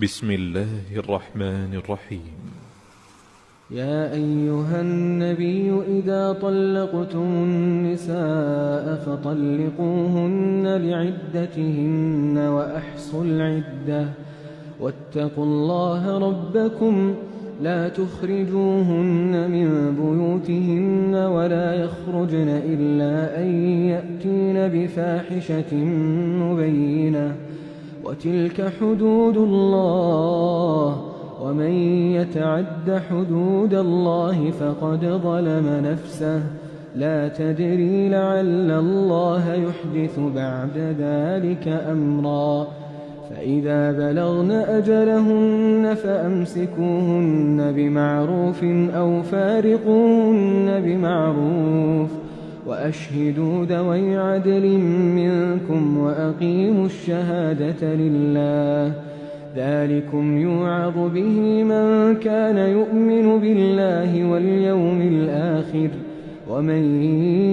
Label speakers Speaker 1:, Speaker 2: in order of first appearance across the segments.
Speaker 1: بسم الله الرحمن الرحيم.
Speaker 2: يا أيها النبي إذا طلقتم النساء فطلقوهن لعدتهن وأحصوا العدة واتقوا الله ربكم لا تخرجوهن من بيوتهن ولا يخرجن إلا أن يأتين بفاحشة مبينة وتلك حدود الله ومن يتعد حدود الله فقد ظلم نفسه لا تدري لعل الله يحدث بعد ذلك أمرا فإذا بلغن أجلهن فأمسكوهن بمعروف أو فارقوهن بمعروف وأشهدوا ذوي عدل منكم وأقيموا الشهادة لله ذلكم يوعظ به من كان يؤمن بالله واليوم الآخر ومن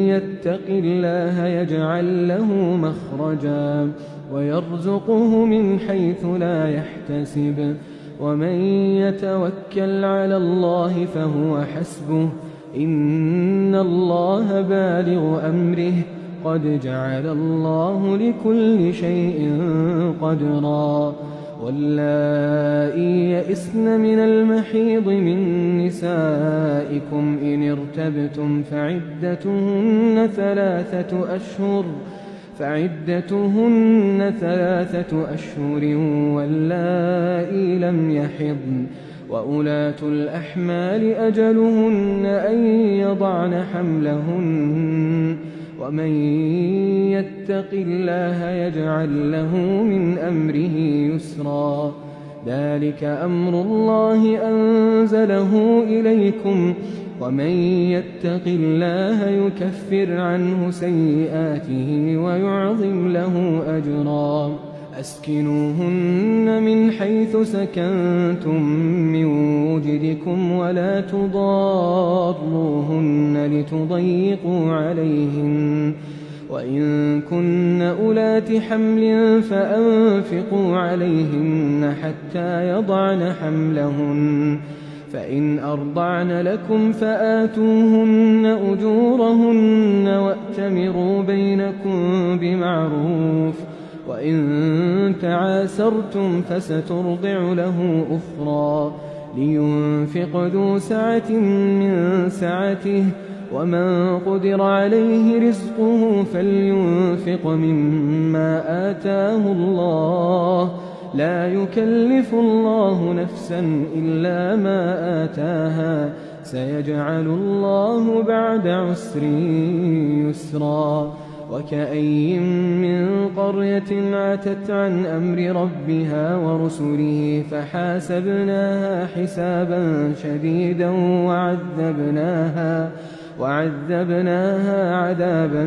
Speaker 2: يتق الله يجعل له مخرجا ويرزقه من حيث لا يحتسب ومن يتوكل على الله فهو حسبه إن الله بالغ أمره قد جعل الله لكل شيء قدرا واللائي يئسن من المحيض من نسائكم إن ارتبتم فعدتهن ثلاثة أشهر واللائي لم يحضن وأولاة الأحمال أجلهن أن يضعن حملهن ومن يتق الله يجعل له من أمره يسرا ذلك أمر الله أنزله إليكم ومن يتق الله يكفر عنه سيئاته ويعظم له أجرا أسكنوهن من حيث سكنتم من وجدكم ولا تضاروهن لتضيقوا عليهن وإن كن أولات حمل فأنفقوا عليهن حتى يضعن حملهن فإن أرضعن لكم فآتوهن أجورهن وأتمروا بينكم بمعروف وإن تعاسرتم فسترضع له أخرى لينفق ذو سعة من سعته ومن قدر عليه رزقه فلينفق مما آتاه الله لا يكلف الله نفسا إلا ما آتاها سيجعل الله بعد عسر يسرا وكأي من قرية عتت عن أمر ربها ورسله فحاسبناها حسابا شديدا وعذبناها عذابا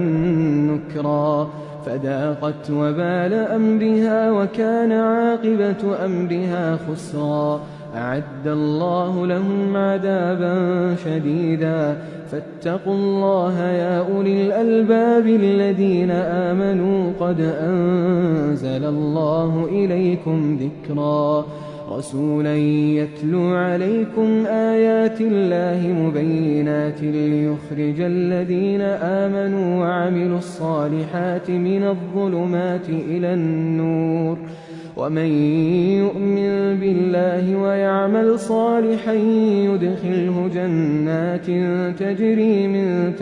Speaker 2: نكرا فذاقت وبال أمرها وكان عاقبة أمرها خسرا أعد الله لهم عذابا شديدا فاتقوا الله يا أولي الألباب الذين آمنوا قد أنزل الله إليكم ذكرا رسولا يتلو عليكم آيات الله مبينات ليخرج الذين آمنوا وعملوا الصالحات من الظلمات إلى النور ومن يؤمن بالله ويعمل صالحا يدخله جنات تجري من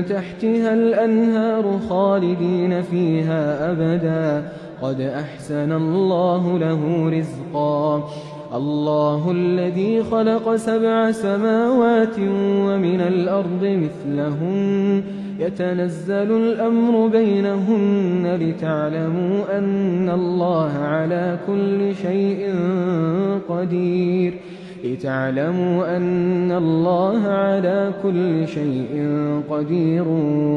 Speaker 2: تحتها الأنهار خالدين فيها أبدا قد أحسن الله له رزقا الله الذي خلق 7 سماوات ومن الأرض مثلهن يتنزل الأمر بينهن لتعلموا أن الله على كل شيء قدير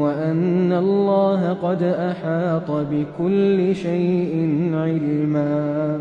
Speaker 2: وأن الله قد أحاط بكل شيء علما.